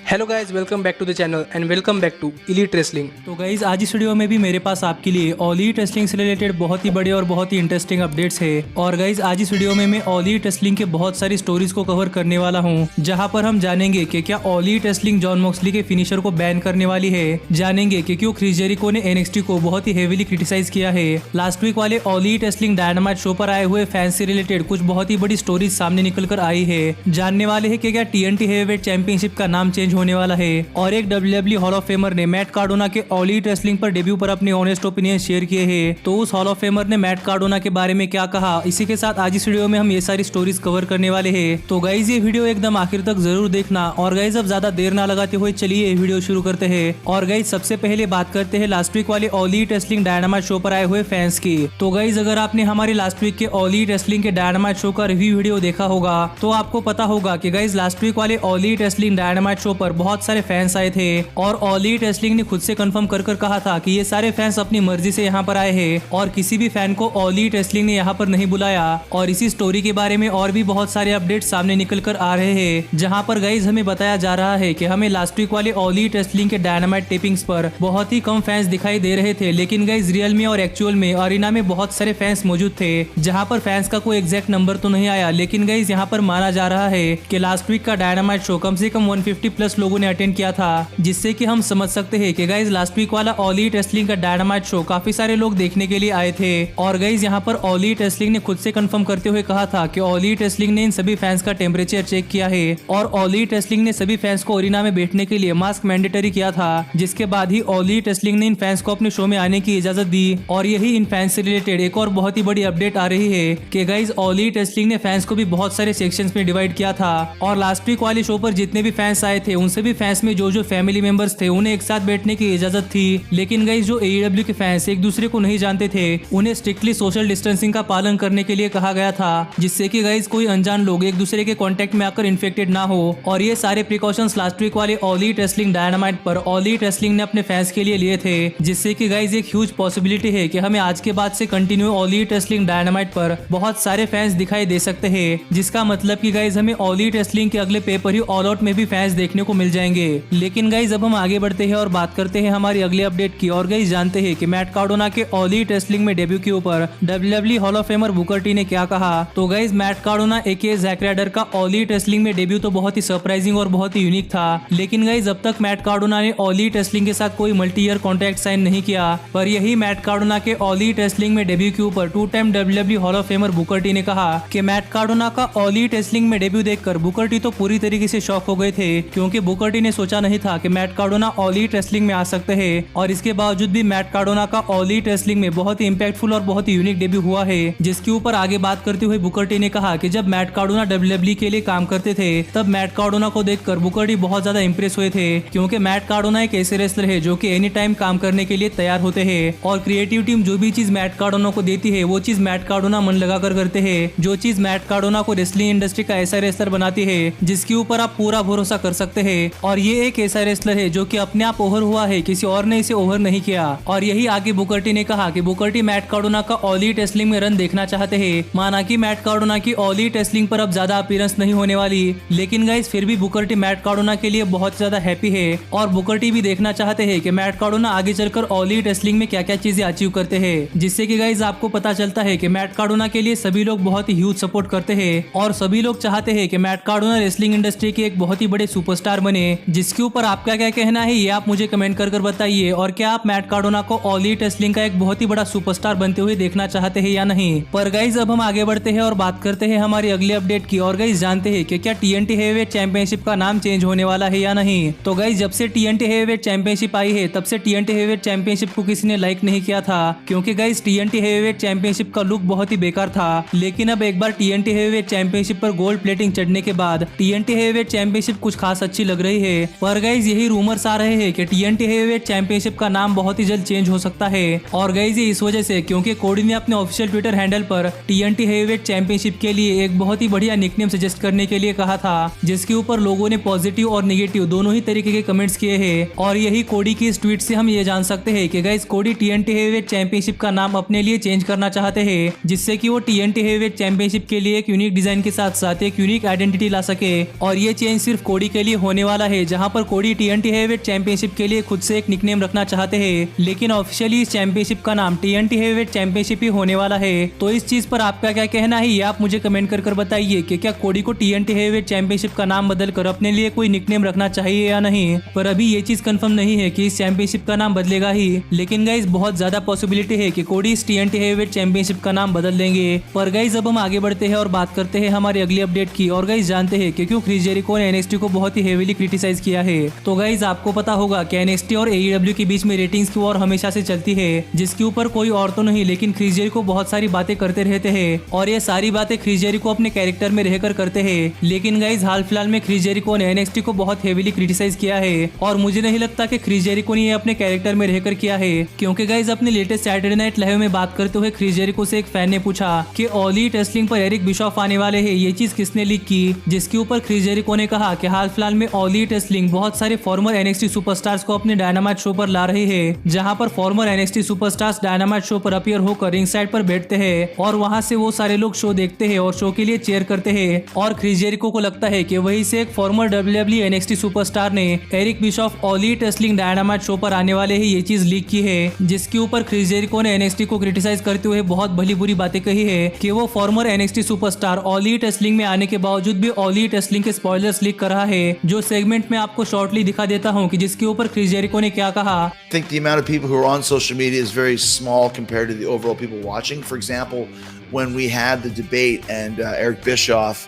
Hello guys, welcome back to the channel and welcome back to Elite Wrestling. तो guys आज इस video में भी मेरे पास आपके लिए ऑल ईट रेसलिंग से रिलेटेड बहुत ही बड़े और बहुत ही इंटरेस्टिंग अपडेट्स है। और गाइज आज इस वीडियो में मैं ऑल ईट रेसलिंग के बहुत सारी स्टोरीज को कवर करने वाला हूँ, जहाँ पर हम जानेंगे कि क्या all Elite wrestling John Moxley के फिनिशर को बैन करने वाली है, जानेंगे कि क्यों क्रिस जेरिको ने एनएक्सटी को बहुत ही हेवीली क्रिटिसाइज किया है। लास्ट वीक वाले all Elite wrestling Dynamite show पर आए हुए फैंस से रिलेटेड कुछ बहुत ही बड़ी स्टोरीज सामने निकल कर आई है। जानने वाले है कि क्या टीएनटी हेवीवेट चैंपियनशिप का नाम चेंज होने वाला है, और एक डब्ल्यूडब्ल्यूई हॉल ऑफ फेमर ने मैट कार्डोना के ऑल ईट रेसलिंग पर डेब्यू पर अपने ऑनेस्ट ओपिनियन शेयर किए हैं। तो उस हॉल ऑफ फेमर ने मैट कार्डोना के बारे में क्या कहा, इसी के साथ आज इस वीडियो में हम ये सारी स्टोरीज कवर करने वाले हैं। तो गाइज ये वीडियो एकदम आखिर तक जरूर देखना। और गाइज अब ज्यादा देर ना लगाते हुए चलिए वीडियो शुरू करते हैं। और गाइज सबसे पहले बात करते हैं लास्ट वीक वाले all Elite wrestling Dynamite show पर आए हुए फैंस की। तो गाइज अगर आपने हमारे लास्ट वीक के ऑल ईट रेसलिंग के डायनामाइट शो का रिव्यू वीडियो देखा होगा तो आपको पता होगा कि गाइज लास्ट वीक वाले all Elite wrestling Dynamite show पर बहुत सारे फैंस आए थे, और ऑल ईट रेसलिंग ने खुद से कंफर्म कर कहा था कि ये सारे फैंस अपनी मर्जी से यहाँ पर आए हैं और किसी भी फैन को ऑल ईट रेसलिंग ने यहाँ पर नहीं बुलाया। और इसी स्टोरी के बारे में और भी बहुत सारे अपडेट सामने निकल कर आ रहे हैं, जहाँ पर गाइज हमें बताया जा रहा है कि हमें लास्ट वीक वाले ऑल ईट रेसलिंग के डायनामाइट टेपिंग्स पर बहुत ही कम फैंस दिखाई दे रहे थे, लेकिन गाइज रियल में और एक्चुअल में अरीना में बहुत सारे फैंस मौजूद थे। जहाँ पर फैंस का कोई एग्जैक्ट नंबर तो नहीं आया, लेकिन गाइज यहाँ पर माना जा रहा है कि लास्ट वीक का डायनामाइट शो कम से कम 150 प्लस लोगों ने अटेंड किया था, जिससे कि हम समझ सकते हैं कि गाइज लास्ट वीक वाला ऑल ईट रेसलिंग का डायनामाइट शो काफी सारे लोग देखने के लिए आए थे। और गाइज यहाँ पर ऑल ईट रेसलिंग ने खुद से कंफर्म करते हुए कहा था कि ऑल ईट रेसलिंग ने इन सभी फैंस का टेम्परेचर चेक किया है, और ऑल ईट रेसलिंग ने सभी फैंस को अरीना में बैठने के लिए मास्क मैंडेटरी किया था, जिसके बाद ही ऑल ईट रेसलिंग ने इन फैंस को अपने शो में आने की इजाजत दी। और यही इन फैंस से रिलेटेड एक और बहुत ही बड़ी अपडेट आ रही है कि गाइज ऑल ईट रेसलिंग ने फैंस को भी बहुत सारे सेक्शंस में डिवाइड किया था, और लास्ट वीक वाले शो पर जितने भी फैंस आए थे उन सभी फैंस में जो फैमिली मेंबर्स थे उन्हें एक साथ बैठने की इजाजत थी। लेकिन गाइज जो एईडब्ल्यू के फैंस एक दूसरे को नहीं जानते थे उन्हें स्ट्रिक्टली सोशल डिस्टेंसिंग का पालन करने के लिए कहा गया था, जिससे कि गाइज कोई अनजान लोग एक दूसरे के कांटेक्ट में आकर इन्फेक्टेड ना हो। और ये सारे प्रिकॉशंस लास्ट वीक वाले ऑल ईट रेसलिंग डायनामाइट पर ऑल ईट रेसलिंग ने अपने फैंस के लिए लिए थे, जिससे कि गाइज एक ह्यूज पॉसिबिलिटी है कि हमें आज के बाद से continue all Elite wrestling dynamite पर बहुत सारे फैंस दिखाई दे सकते हैं, जिसका मतलब कि गाइज हमें ऑल ईट रेसलिंग के अगले पेपर ही ऑल आउट में भी फैंस देखने को मिल जाएंगे। लेकिन गाइज अब हम आगे बढ़ते हैं और बात करते हैं हमारी अगले अपडेट की। और गाइस जानते हैं कि मैट कार्डोना के ऑल ईट रेसलिंग में डेब्यू के ऊपर WWE hall of famer Booker T ने क्या कहा। तो गाइस मैट कार्डोना एके जैक राइडर का ऑल ईट रेसलिंग में डेब्यू तो बहुत ही सरप्राइजिंग और बहुत ही यूनिक था, लेकिन गाइस अब तक मैट कार्डोना ने ऑल ईट रेसलिंग के साथ कोई मल्टी ईयर कॉन्ट्रैक्ट साइन नहीं किया। पर यही मैट कार्डोना के ऑल ईट रेसलिंग में डेब्यू के ऊपर 2 time WWE hall of famer Booker T ने कहा कि मैट कार्डोना का ऑल ईट रेसलिंग में डेब्यू देखकर बुकर टी तो पूरी तरीके से शॉक हो गए थे, क्योंकि बुकर टी ने सोचा नहीं था कि Matt Cardona all Elite wrestling में आ सकते हैं। और इसके बावजूद भी मैट कार्डोना का ऑल ईट रेसलिंग में बहुत ही इंपैक्टफुल और बहुत ही यूनिक डेब्यू हुआ है, जिसके ऊपर आगे बात करते हुए बुकर टी ने कहा कि जब मैट कार्डोना डब्ल्यूडब्ल्यूई के लिए काम करते थे तब मैट कार्डोना को देखकर बुकर टी बहुत ज्यादा इंप्रेस हुए थे, क्योंकि मैट कार्डोना एक ऐसे रेसलर है जो कि एनी टाइम काम करने के लिए तैयार होते हैं, और क्रिएटिव टीम जो भी चीज मैट कार्डोना को देती है वो चीज मैट कार्डोना मन लगा कर करते हैं, जो चीज मैट कार्डोना को रेसलिंग इंडस्ट्री का ऐसा रेसलर बनाती है जिसके ऊपर आप पूरा भरोसा कर सकते हैं। और ये एक ऐसा रेसलर है जो कि अपने आप ओवर हुआ है, किसी और ने इसे ओवर नहीं किया। और यही आगे बुकर टी ने कहा कि बुकर टी मैट कार्डोना का ऑल ईट रेसलिंग में रन देखना चाहते हैं। माना कि मैट कार्डोना की ऑल ईट रेसलिंग पर अब ज्यादा अपीयरेंस नहीं होने वाली, लेकिन गाइस फिर भी बुकर टी मैट कार्डोना के लिए बहुत ज्यादा हैप्पी है, और बुकर टी भी देखना चाहते हैं कि मैट कार्डोना आगे चलकर ऑल ईट रेसलिंग में क्या क्या चीजें अचीव करते हैं, जिससे कि गाइस आपको पता चलता है कि मैट कार्डोना के लिए सभी लोग बहुत ही ह्यूज सपोर्ट करते हैं, और सभी लोग चाहते हैं कि मैट कार्डोना रेसलिंग इंडस्ट्री के एक बहुत ही बड़े सुपरस्टार बने। जिसके ऊपर आपका क्या कहना है ये आप मुझे कमेंट कर बताइए, और क्या आप मैट कार्डोना को ऑल ईट रेसलिंग का एक बहुत ही बड़ा सुपरस्टार बनते हुए देखना चाहते हैं या नहीं। पर गाइज अब हम आगे बढ़ते हैं और बात करते हैं हमारी अगली अपडेट की। और गाइज जानते हैं कि क्या टीएनटी हेवीवेट चैंपियनशिप का नाम चेंज होने वाला है या नहीं। तो गाइज जब से टीएनटी हेवीवेट चैंपियनशिप आई है तब से टीएनटी हेवीवेट चैंपियनशिप को किसी ने लाइक नहीं किया था, क्योंकि गाइज टीएनटी हेवीवेट चैंपियनशिप का लुक बहुत ही बेकार था। लेकिन अब एक बार टीएनटी हेवीवेट चैंपियनशिप पर गोल्ड प्लेटिंग चढ़ने के बाद टीएनटी हेवीवेट चैंपियनशिप कुछ खास अच्छी लग रही है। पर गाइज यही रूमर्स आ रहे हैं कि टीएनटी हेवीवेट चैंपियनशिप का नाम बहुत ही जल्द चेंज हो सकता है। और गाइज ये इस वजह से क्योंकि कोडी ने अपने ऑफिशियल ट्विटर हैंडल पर टीएनटी हेवीवेट चैंपियनशिप के लिए एक बहुत ही बढ़िया निकनेम सजेस्ट करने के लिए कहा था, जिसके ऊपर लोगों ने पॉजिटिव और नेगेटिव दोनों ही तरीके के कमेंट्स किए हैं। और यही कोडी की इस ट्वीट से हम ये जान सकते हैं कि गाइज कोडी टीएनटी हेवीवेट चैंपियनशिप का नाम अपने लिए चेंज करना चाहते हैं, जिससे कि वो टीएनटी हेवीवेट चैंपियनशिप के लिए एक यूनिक डिजाइन के साथ साथ एक यूनिक आइडेंटिटी ला सके। और ये चेंज सिर्फ कोडी के लिए होने होने वाला है, जहां पर कोडी TNT हैवीवेट चैंपियनशिप के लिए खुद से एक निकनेम रखना चाहते हैं, लेकिन ऑफिशियली इस चैंपियनशिप का नाम TNT हैवीवेट चैंपियनशिप ही होने वाला है। तो इस चीज पर आपका क्या कहना है, ये आप मुझे कमेंट कर बताइए कि क्या कोडी को TNT हैवीवेट चैंपियनशिप का नाम बदलकर अपने लिए कोई निकनेम रखना चाहिए या नहीं। पर अभी ये चीज कंफर्म नहीं है कि इस चैंपियनशिप का नाम बदलेगा ही, लेकिन गाइज बहुत ज्यादा पॉसिबिलिटी है कि कोडी इस TNT हैवीवेट चैंपियनशिप का नाम बदल देंगे। पर गाइज अब हम आगे बढ़ते हैं और बात करते हैं हमारी अगली अपडेट की। और गाइज जानते हैं कि क्यों क्रिस जेरिको ने NXT को बहुत ही हेवीली क्रिटिसाइज किया है। तो गाइज आपको पता होगा कि NXT और AEW के बीच में रेटिंग्स की वॉर हमेशा से चलती है, जिसके ऊपर कोई और तो नहीं लेकिन क्रिस जेरिको बहुत सारी बातें करते रहते हैं, और ये सारी बातें क्रिस जेरिको अपने कैरेक्टर में रहकर करते हैं। लेकिन गाइज हाल फिलहाल में क्रिस जेरिको ने NXT को बहुत हेवीली क्रिटिसाइज किया है, और मुझे नहीं लगता कि क्रिस जेरिको ने ये अपने कैरेक्टर में रहकर किया है, क्योंकि गाइज अपने लेटेस्ट सैटरडे नाइट लाइव में बात करते हुए क्रिस जेरिको से एक फैन ने पूछा कि ऑल एलीट रेसलिंग पर एरिक बिशॉफ आने वाले हैं, ये चीज किसने लीक की, जिसके ऊपर क्रिस जेरिको ने कहा कि हाल फिलहाल में ऑल एलीट रेसलिंग बहुत सारे फॉर्मर NXT सुपरस्टार्स को अपने डायनामाइट शो पर ला रही है, जहां पर farmer NXT superstars dynamite show पर अपीयर होकर रिंग साइड पर बैठते हैं और वहां से वो सारे लोग शो देखते हैं और शो के लिए चेयर करते हैं। और क्रिस जेरिको को लगता है कि वहीं से एक फॉर्मर WWE NXT सुपरस्टार ने Eric Bischoff All Elite Wrestling Dynamite show पर आने वाले ही ये चीज लीक की है, जिसके ऊपर क्रिस जेरिको ने NXT को क्रिटिसाइज करते हुए बहुत भली बुरी बातें कही है कि वो farmer NXT superstar all Elite wrestling में आने के बावजूद भी ऑल एलीट रेसलिंग के स्पॉयलर्स लीक कर रहा है, जो सेगमेंट में आपको शॉर्टली दिखा देता हूं कि जिसके ऊपर क्रिस जेरिको ने क्या कहा। I think the amount of people who are on social media is very small compared to the overall people watching. For example, when we had the debate and Eric Bischoff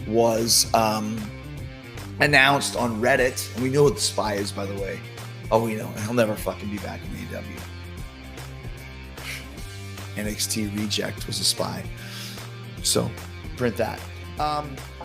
was announced on Reddit, and we know what the spy is, by the way. Oh, we know. He'll never fucking be back in AEW. NXT reject was a spy. So, print that.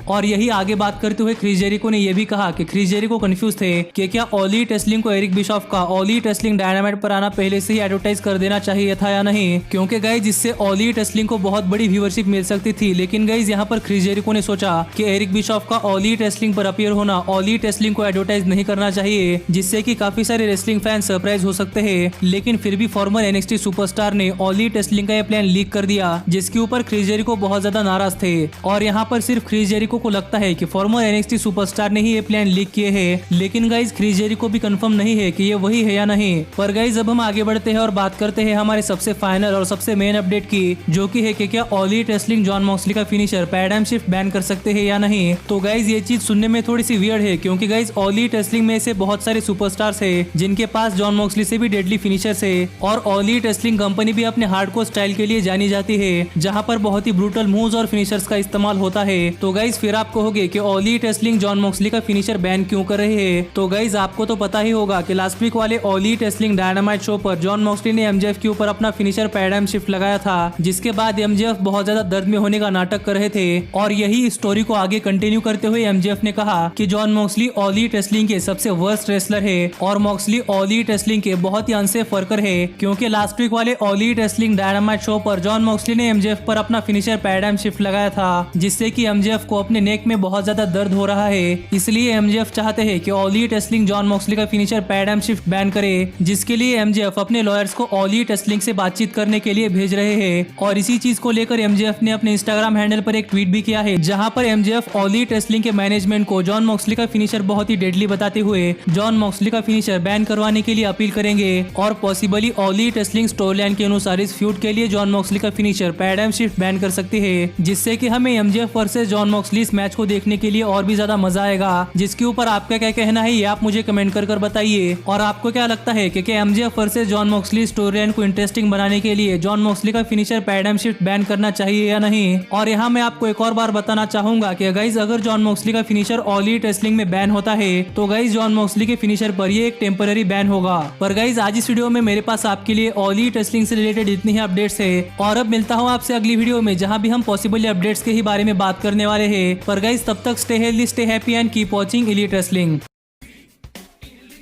और यही आगे बात करते हुए Chris Jericho ने यह भी कहा कि क्रिस जेरिको कंफ्यूज थे कि क्या ऑल एलीट रेसलिंग को एरिक बिशॉफ का ऑल एलीट रेसलिंग डायनामाइट पर आना पहले से ही एडवर्टाइज कर देना चाहिए था या नहीं, क्योंकि गाइज इससे ऑल एलीट रेसलिंग को बहुत बड़ी व्यूअरशिप मिल सकती थी। लेकिन गाइज यहाँ पर क्रिस जेरिको ने सोचा कि एरिक बिशॉफ का ऑल एलीट रेसलिंग पर अपीयर होना ऑल एलीट रेसलिंग को एडवर्टाइज नहीं करना चाहिए, जिससे कि काफी सारे रेसलिंग फैन सरप्राइज हो सकते हैं। लेकिन फिर भी फॉर्मर NXT सुपरस्टार ने ऑल एलीट रेसलिंग का यह प्लान लीक कर दिया, जिसके ऊपर क्रिस जेरिको बहुत ज्यादा नाराज थे। और यहाँ पर सिर्फ क्रिस जेरिको को लगता है कि फॉर्मर NXT सुपरस्टार ने ही ये प्लान लीक किए हैं, लेकिन गाइज क्रिस जेरिको भी कंफर्म नहीं है कि ये वही है या नहीं। पर गाइज अब हम आगे बढ़ते हैं और बात करते हैं हमारे सबसे फाइनल और सबसे मेन अपडेट की, जो कि है कि क्या all Elite wrestling John Moxley का फिनिशर पैराडाइम शिफ्ट बैन कर सकते हैं या नहीं। तो गाइज ये चीज सुनने में थोड़ी सी वियर्ड है, क्योंकि गाइज ऑल एलीट रेसलिंग में से बहुत सारे सुपरस्टार्स है जिनके पास जॉन मॉक्सली से भी डेडली फिनिशर्स है, और ऑल एलीट रेसलिंग कंपनी भी अपने हार्डकोर स्टाइल के लिए जानी जाती है, जहाँ पर बहुत ही ब्रूटल मूव्स और फिनिशर्स का इस्तेमाल होता है। तो गाइज फिर आप कहोगे कि all Elite wrestling John Moxley का फिनिशर बैन क्यों कर रहे हैं। तो गाइज आपको तो पता ही होगा कि लास्ट वीक वाले all Elite Wrestling Dynamite show पर जॉन मॉक्सली ने MJF के ऊपर अपना फिनिशर पैराडाइम शिफ्ट लगाया था, जिसके बाद MJF बहुत ज्यादा दर्द में होने का नाटक कर रहे थे। और यही स्टोरी को आगे कंटिन्यू करते हुए MJF ने कहा कि John Moxley all Elite wrestling के सबसे वर्स्ट रेसलर है, और मॉक्सली ऑल एलीट रेसलिंग के बहुत ही अनसेफ वर्कर है, क्योंकि लास्ट वीक वाले all Elite Wrestling Dynamite show पर जॉन मॉक्सली ने MJF पर अपना फिनिशर पैराडाइम शिफ्ट लगाया था, जिससे कि MJF को अपने नेक में बहुत ज्यादा दर्द हो रहा है। इसलिए MJF चाहते हैं कि all Elite wrestling John Moxley का फिनिशर पैराडाइम शिफ्ट बैन करे, जिसके लिए MJF अपने लॉयर्स को ऑल एलीट रेसलिंग से बातचीत करने के लिए भेज रहे हैं। और इसी चीज को लेकर MJF ने अपने इंस्टाग्राम हैंडल पर एक ट्वीट भी किया है, जहां पर MJF ऑल एलीट रेसलिंग के मैनेजमेंट को जॉन मॉक्सली का फिनिशर बहुत ही डेडली बताते हुए जॉन मॉक्सली का फिनिशर बैन करवाने के लिए अपील करेंगे, और possibly all Elite wrestling storyline के अनुसार इस फ्यूड के लिए जॉन मॉक्सली का फिनिशर पैराडाइम शिफ्ट बैन कर सकती है, जिससे कि हमें MJF वर्सेस जॉन मॉक्सली इस मैच को देखने के लिए और भी ज्यादा मजा आएगा। जिसके ऊपर आपका क्या कहना है ये आप मुझे कमेंट कर बताइए। और आपको क्या लगता है कि क्या MJF versus John Moxley storyline को इंटरेस्टिंग बनाने के लिए जॉन मॉक्सली का फिनिशर पैराडाइम शिफ्ट बैन करना चाहिए या नहीं। और यहाँ मैं आपको एक और बार बताना चाहूंगा कि गाइज अगर जॉन मॉक्सली का फिनिशर ऑल एलीट रेसलिंग में बैन होता है तो गाइज जॉन मॉक्सली के फिनिशर पर ये एक टेम्पररी बैन होगा। पर गाइज आज इस वीडियो में मेरे पास आपके लिए ऑल एलीट रेसलिंग से रिलेटेड इतनी ही अपडेट्स है, और अब मिलता हूँ आपसे अगली वीडियो में, जहाँ भी हम पॉसिबल अपडेट्स के ही बारे में बात करने वाले हैं। पर गाइज तब तक stay healthy, stay happy and keep watching elite wrestling.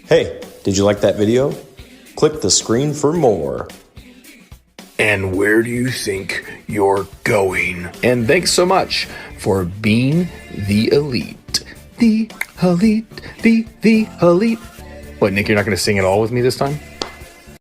Hey, did you like that video? Click the screen for more. And where do you think you're going? And thanks so much for being the elite. The elite, the elite. What, Nick, you're not going to sing it all with me this time?